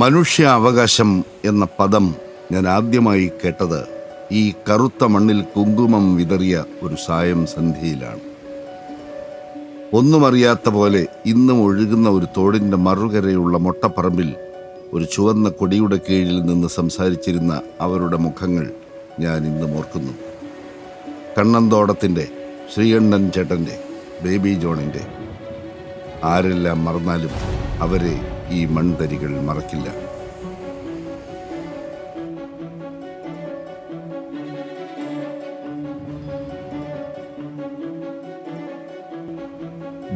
മനുഷ്യ അവകാശം എന്ന പദം ഞാൻ ആദ്യമായി കേട്ടത് ഈ കറുത്ത മണ്ണിൽ കുങ്കുമം വിതറിയ ഒരു സായം സന്ധ്യയിലാണ്. ഒന്നും അറിയാത്ത പോലെ ഇന്നും ഒഴുകുന്ന ഒരു തോടിൻ്റെ മറുകരയുള്ള മൊട്ടപ്പറമ്പിൽ ഒരു ചുവന്ന കൊടിയുടെ കീഴിൽ നിന്ന് സംസാരിച്ചിരുന്ന അവരുടെ മുഖങ്ങൾ ഞാൻ ഇന്നും ഓർക്കുന്നു. കണ്ണന്തോടത്തിൻ്റെ, ശ്രീകണ്ഠൻ ചേട്ടൻ്റെ, ബേബി ജോണിൻ്റെ. ആരെല്ലാം മറന്നാലും അവരെ ഈ മൺതരികൾ മറക്കില്ല.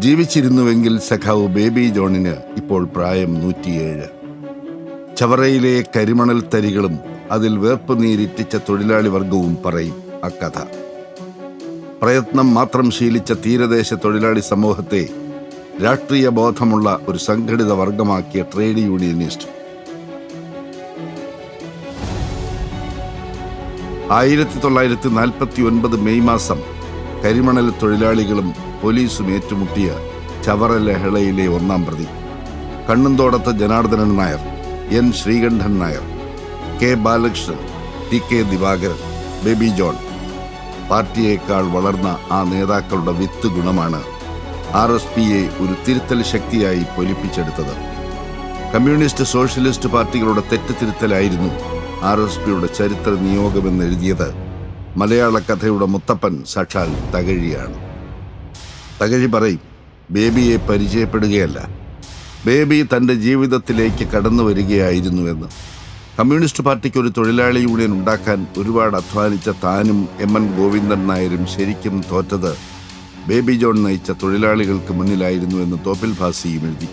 ജീവിച്ചിരുന്നുവെങ്കിൽ സഖാവ് ബേബി ജോണിന് ഇപ്പോൾ പ്രായം 107. ചവറയിലെ കരിമണൽ തരികളും അതിൽ വേർപ്പ് നീരിറ്റിച്ച തൊഴിലാളി വർഗവും പറയും അക്കഥ. പ്രയത്നം മാത്രം ശീലിച്ച തീരദേശ തൊഴിലാളി സമൂഹത്തെ രാഷ്ട്രീയ ബോധമുള്ള ഒരു സംഘടിത വർഗമാക്കിയ ട്രേഡ് യൂണിയനിസ്റ്റ്. 1949 മെയ് മാസം കരിമണൽ തൊഴിലാളികളും പോലീസും ഏറ്റുമുട്ടിയ ചവറ ലഹളയിലെ ഒന്നാം പ്രതി Kannanthodathu Janardhanan Nair, N Sreekantan Nair, K Balakrishnan, T K Divakaran, Baby John. പാർട്ടിയേക്കാൾ വളർന്ന ആ നേതാക്കളുടെ വിത്ത് ഗുണമാണ് RSPയെ ഒരു തിരുത്തൽ ശക്തിയായി പൊലിപ്പിച്ചെടുത്തത്. കമ്മ്യൂണിസ്റ്റ് സോഷ്യലിസ്റ്റ് പാർട്ടികളുടെ തെറ്റുതിരുത്തലായിരുന്നു RSPയുടെ ചരിത്ര നിയോഗമെന്ന് എഴുതിയത് മലയാള കഥയുടെ മുത്തപ്പൻ സാക്ഷാൽ തകഴിയാണ്. തകഴി പറയും, ബേബിയെ പരിചയപ്പെടുകയല്ല, ബേബി തൻ്റെ ജീവിതത്തിലേക്ക് കടന്നു വരികയായിരുന്നുവെന്ന്. കമ്മ്യൂണിസ്റ്റ് പാർട്ടിക്ക് ഒരു തൊഴിലാളി യൂണിയൻ ഉണ്ടാക്കാൻ ഒരുപാട് അധ്വാനിച്ച താനും MN ഗോവിന്ദൻ നായരും ശരിക്കും തോറ്റത് ബേബി ജോൺ നയിച്ച തൊഴിലാളികൾക്ക് മുന്നിലായിരുന്നു എന്ന് തോപ്പിൽ ഭാസിയും എഴുതി.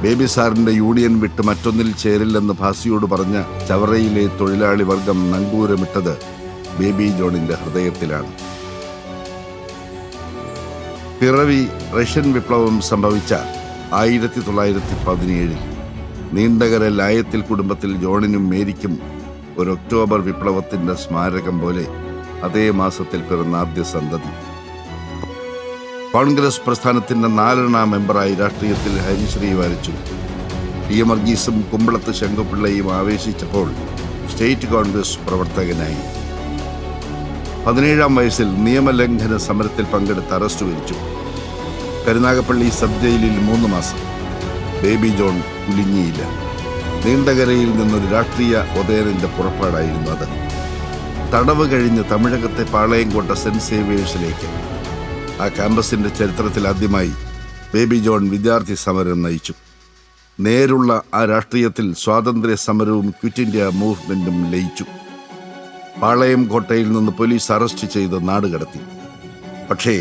ബേബി സാറിൻ്റെ യൂണിയൻ വിട്ട് മറ്റൊന്നിൽ ചേരില്ലെന്ന് ഭാസിയോട് പറഞ്ഞ ചവറയിലെ തൊഴിലാളി വർഗം നങ്കൂരമിട്ടത് ബേബി ജോണിൻ്റെ ഹൃദയത്തിലാണ്. പിറവി റഷ്യൻ വിപ്ലവം സംഭവിച്ച 1917 നീണ്ടകര ലായത്തിൽ കുടുംബത്തിൽ ജോണിനും മേരിക്കും ഒരു ഒക്ടോബർ വിപ്ലവത്തിൻ്റെ സ്മാരകം പോലെ അതേ മാസത്തിൽ പിറന്ന ആദ്യ സന്തതി. കോൺഗ്രസ് പ്രസ്ഥാനത്തിൻ്റെ 4ാം മെമ്പറായി രാഷ്ട്രീയത്തിൽ ഹരിശ്രീ വരച്ചു. TM വർഗീസും കുമ്പളത്ത് ശങ്കുപിള്ളയും ആവേശിച്ചപ്പോൾ സ്റ്റേറ്റ് കോൺഗ്രസ് പ്രവർത്തകനായി. 17ാം വയസ്സിൽ നിയമലംഘന സമരത്തിൽ പങ്കെടുത്ത് അറസ്റ്റ് വരിച്ചു. കരുനാഗപ്പള്ളി സബ് ജയിലിൽ 3 മാസം. Baby John കുലുങ്ങിയില്ല. നീണ്ടകരയിൽ നിന്നൊരു രാഷ്ട്രീയ ഒതേറിൻ്റെ പുറപ്പാടായിരുന്നു അത്. തടവ് കഴിഞ്ഞ് തമിഴകത്തെ പാളയംകോട്ട സെന്റ് സേവിയേഴ്സിലേക്ക്. ആ ക്യാമ്പസിൻ്റെ ചരിത്രത്തിൽ ആദ്യമായി ബേബി ജോൺ വിദ്യാർത്ഥി സമരം നയിച്ചു. നേരുള്ള ആ രാഷ്ട്രീയത്തിൽ സ്വാതന്ത്ര്യ സമരവും ക്വിറ്റ് ഇന്ത്യ മൂവ്മെൻറ്റും ലയിച്ചു. പാളയം കോട്ടയിൽ നിന്ന് പോലീസ് അറസ്റ്റ് ചെയ്ത് നാടുകടത്തി. പക്ഷേ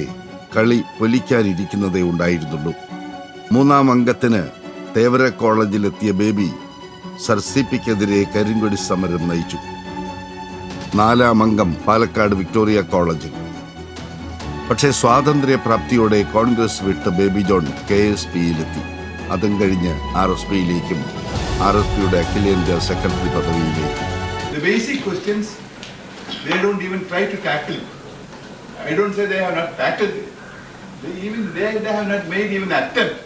കളി പൊലിക്കാനിരിക്കുന്നതേ ഉണ്ടായിരുന്നുള്ളൂ. 3ാം അംഗത്തിന് തേവര കോളേജിലെത്തിയ ബേബി സർ CP-ക്കെതിരെ കരിങ്കൊടി സമരം നയിച്ചു. 4ാം അംഗം പാലക്കാട് വിക്ടോറിയ കോളേജിൽ. പക്ഷേ സ്വാതന്ത്ര്യപ്രാപ്തിയോടെ കോൺഗ്രസ് വിട്ട് ബേബി ജോൺ KSPയിലെത്തി. അതും കഴിഞ്ഞ് RSPയിലേക്കും RSPയുടെ അഖിലേന്ത്യാ secretary പദവിയിലേക്കും. They don't even try to tackle. I don't say they have not tackled it. They have not made even an attempt.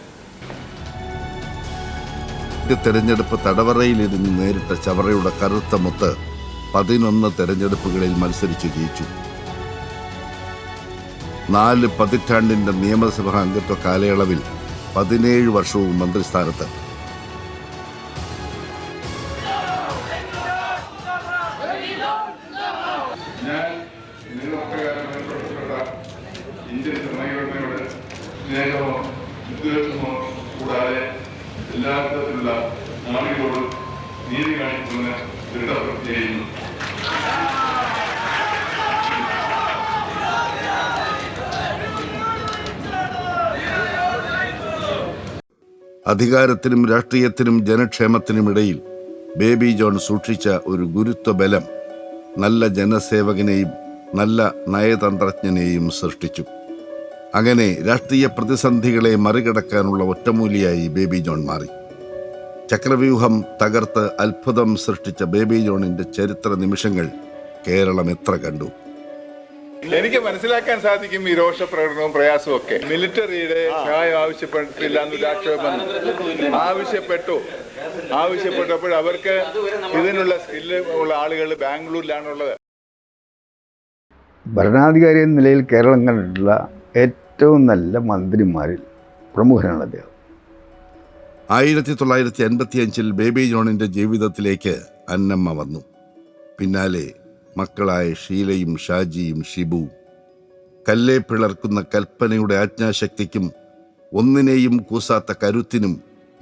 തെരഞ്ഞെടുപ്പ് തടവറയിലിരുന്ന് നേരിട്ട ചവറയുടെ കറുത്ത മുത്ത് 11 തെരഞ്ഞെടുപ്പുകളിൽ മത്സരിച്ച് ജയിച്ചു. 4 പതിറ്റാണ്ടിൻ്റെ നിയമസഭാ അംഗത്വ കാലയളവിൽ 17 വർഷവും മന്ത്രിസ്ഥാനത്ത്. ഇന്ത്യൻ ഭരണഘടനയോട് സ്നേഹമോ വിദ്വേഷമോ കൂടാതെ എല്ലാ തരത്തിലുള്ള നാടുകളോടും നീതി കാണിക്കുമെന്ന് ദൃഢപ്രതിജ്ഞ ചെയ്യുന്നു. അധികാരത്തിനും രാഷ്ട്രീയത്തിനും ജനക്ഷേമത്തിനുമിടയിൽ ബേബി ജോൺ സൂക്ഷിച്ച ഒരു ഗുരുത്വബലം നല്ല ജനസേവകനെയും നല്ല നയതന്ത്രജ്ഞനെയും സൃഷ്ടിച്ചു. അങ്ങനെ രാഷ്ട്രീയ പ്രതിസന്ധികളെ മറികടക്കാനുള്ള ഒറ്റമൂലിയായി ബേബി ജോൺ മാറി. ചക്രവ്യൂഹം തകർത്ത് അത്ഭുതം സൃഷ്ടിച്ച ബേബി ജോണിൻ്റെ ചരിത്ര നിമിഷങ്ങൾ കേരളം എത്ര കണ്ടു. എനിക്ക് മനസ്സിലാക്കാൻ സാധിക്കും ഈ രോഷപ്രകടനവും പ്രയാസവും ഒക്കെ. മിലിറ്ററിയുടെ സഹായം ആവശ്യപ്പെട്ടില്ല എന്ന് രാഷ്ട്രപതി ആവശ്യപ്പെട്ടപ്പോൾ അവർക്ക് ഇതിനുള്ള സ്കില്ല് ഉള്ള ആളുകൾ ബാംഗ്ലൂരിലാണുള്ളത്. ഭരണാധികാരി എന്ന നിലയിൽ കേരളം കണ്ടിട്ടുള്ള ഏറ്റവും നല്ല മന്ത്രിമാരിൽ പ്രമുഖനാണ് അദ്ദേഹം. 1985 ബേബി ജോണിന്റെ ജീവിതത്തിലേക്ക് അന്നമ്മ വന്നു. പിന്നാലെ മക്കളായ ഷീലയും ഷാജിയും ഷിബുവും. കല്ലേ പിളർക്കുന്ന കൽപ്പനയുടെ ആജ്ഞാശക്തിക്കും ഒന്നിനെയും കൂസാത്ത കരുത്തിനും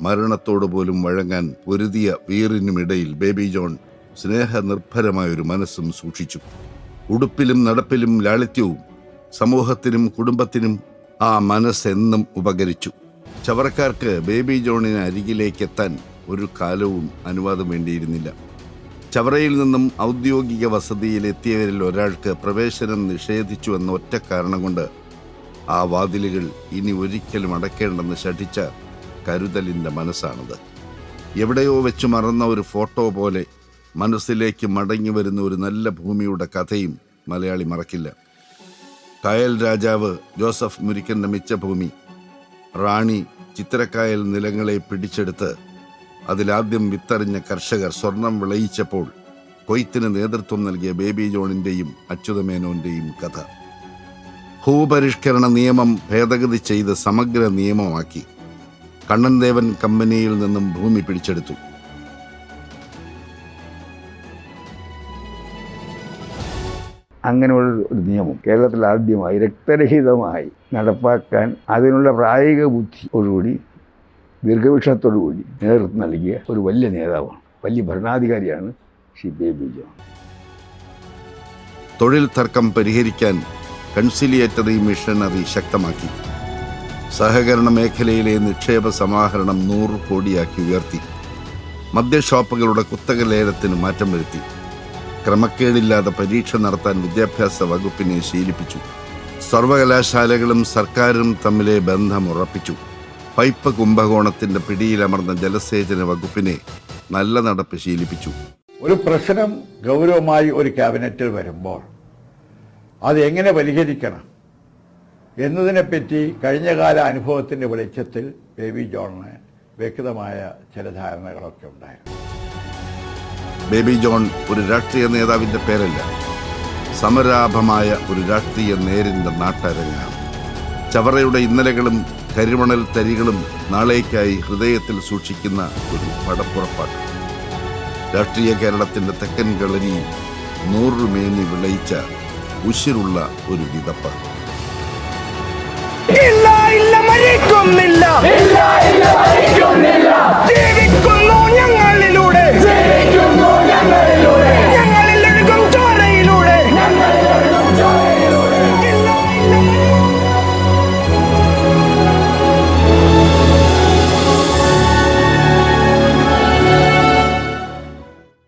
മരണത്തോട് പോലും വഴങ്ങാൻ പൊരുതിയ വീറിനുമിടയിൽ ബേബി ജോൺ സ്നേഹനിർഭരമായൊരു മനസ്സും സൂക്ഷിച്ചു. ഉടുപ്പിലും നടപ്പിലും ലാളിത്യവും സമൂഹത്തിനും കുടുംബത്തിനും ആ മനസ്സെന്നും ഉപകരിച്ചു. ചവറക്കാർക്ക് ബേബി ജോണിന് അരികിലേക്കെത്താൻ ഒരു കാലവും അനുവാദം വേണ്ടിയിരുന്നില്ല. ചവറയിൽ നിന്നും ഔദ്യോഗിക വസതിയിലെത്തിയവരിൽ ഒരാൾക്ക് പ്രവേശനം നിഷേധിച്ചു എന്ന ഒറ്റ കാരണം കൊണ്ട് ആ വാതിലുകൾ ഇനി ഒരിക്കലും അടയ്ക്കേണ്ടെന്ന് ശഠിച്ച കരുതലിൻ്റെ മനസ്സാണത്. എവിടെയോ വെച്ച് മറന്ന ഒരു ഫോട്ടോ പോലെ മനസ്സിലേക്ക് മടങ്ങി വരുന്ന ഒരു നല്ല ഭൂമിയുടെ കഥയും മലയാളി മറക്കില്ല. കായൽ രാജാവ് ജോസഫ് മുരിക്കൻ്റെ മിച്ചഭൂമി, റാണി ചിത്രക്കായൽ നിലങ്ങളെ പിടിച്ചെടുത്ത് അതിലാദ്യം വിത്തറിഞ്ഞ കർഷകർ സ്വർണം വിളയിച്ചപ്പോൾ കൊയ്ത്തിന് നേതൃത്വം നൽകിയ ബേബി ജോണിൻ്റെയും അച്യുതമേനോൻ്റെയും കഥ. ഭൂപരിഷ്കരണ നിയമം ഭേദഗതി ചെയ്ത് സമഗ്ര നിയമമാക്കി. കണ്ണൻദേവൻ കമ്പനിയിൽ നിന്നും ഭൂമി പിടിച്ചെടുത്തു. അങ്ങനെയുള്ള ഒരു നിയമം കേരളത്തിൽ ആദ്യമായി രക്തരഹിതമായി നടപ്പാക്കാൻ അതിനുള്ള പ്രായോഗിക ബുദ്ധിയോടുകൂടി ദീർഘവീക്ഷണത്തോടുകൂടി നേതൃത്വം നൽകിയ ഒരു വലിയ നേതാവാണ്, വലിയ ഭരണാധികാരിയാണ് ശ്രീ ബേബി ജോൺ. തൊഴിൽ തർക്കം പരിഹരിക്കാൻ കൺസിലിയേറ്ററി മിഷനറി ശക്തമാക്കി. സഹകരണ മേഖലയിലെ നിക്ഷേപ സമാഹരണം 100 കോടിയാക്കി ഉയർത്തി. മദ്യഷോപ്പുകളുടെ കുത്തക ലേലത്തിന് മാറ്റം വരുത്തി. ക്രമക്കേടില്ലാതെ പരീക്ഷ നടത്താൻ വിദ്യാഭ്യാസ വകുപ്പിനെ ശീലിപ്പിച്ചു. സർവകലാശാലകളും സർക്കാരും തമ്മിലെ ബന്ധം ഉറപ്പിച്ചു. പൈപ്പ് കുംഭകോണത്തിന്റെ പിടിയിലമർന്ന ജലസേചന വകുപ്പിനെ നല്ല നടപ്പ് ശീലിപ്പിച്ചു. ഒരു പ്രശ്നം ഗൗരവമായി ഒരു ക്യാബിനറ്റിൽ വരുമ്പോൾ അത് എങ്ങനെ പരിഹരിക്കണം എന്നതിനെപ്പറ്റി കഴിഞ്ഞകാല അനുഭവത്തിൻ്റെ വെളിച്ചത്തിൽ ബേബി ജോണിന് വ്യക്തമായ ചില ധാരണകളൊക്കെ ഉണ്ടായിരുന്നു. ബേബി ജോൺ ഒരു രാഷ്ട്രീയ നേതാവിന്റെ പേരല്ല, സമരാഭമായ ഒരു രാഷ്ട്രീയ നേരിന്റെ നാട്ടരങ്ങാണ്. ചവറയുടെ ഇന്നലകളും കരിമണൽ തരികളും നാളേക്കായി ഹൃദയത്തിൽ സൂക്ഷിക്കുന്ന ഒരു പടപ്പുറപ്പാട്. രാഷ്ട്രീയ കേരളത്തിന്റെ തെക്കൻ കളരിയിൽ 100 മേനി വിളയിച്ച ഉശിരുള്ള ഒരു വിതപ്പ്. ഇല്ല ഇല്ല മരിക്കുന്നില്ല.